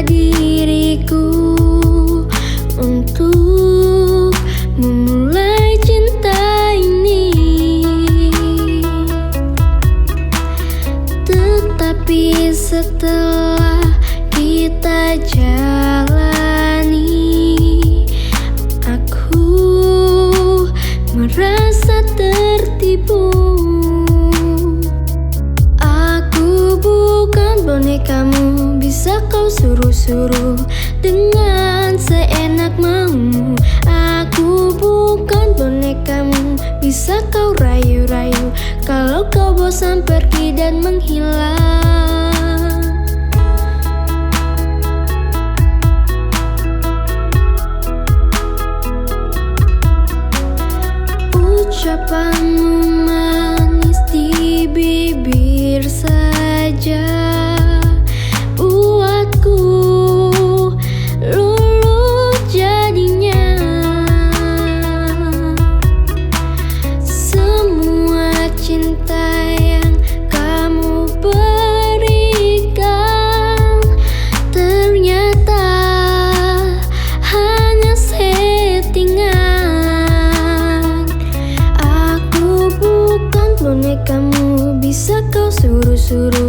diriku untuk memulai cinta ini. Tetapi setelah kita jalani, aku merasa tertipu. Aku bukan bonekamu, bisa kau suruh-suruh dengan seenak maumu. Aku bukan bonekamu, bisa kau rayu-rayu. Kalau kau bosan pergi dan menghilang. Ucapanmu manis di bibir saja buatku luluh jadinya. Semua cinta yang kamu berikan ternyata hanya settingan. Aku bukan bonekamu, bisa kau suruh-suruh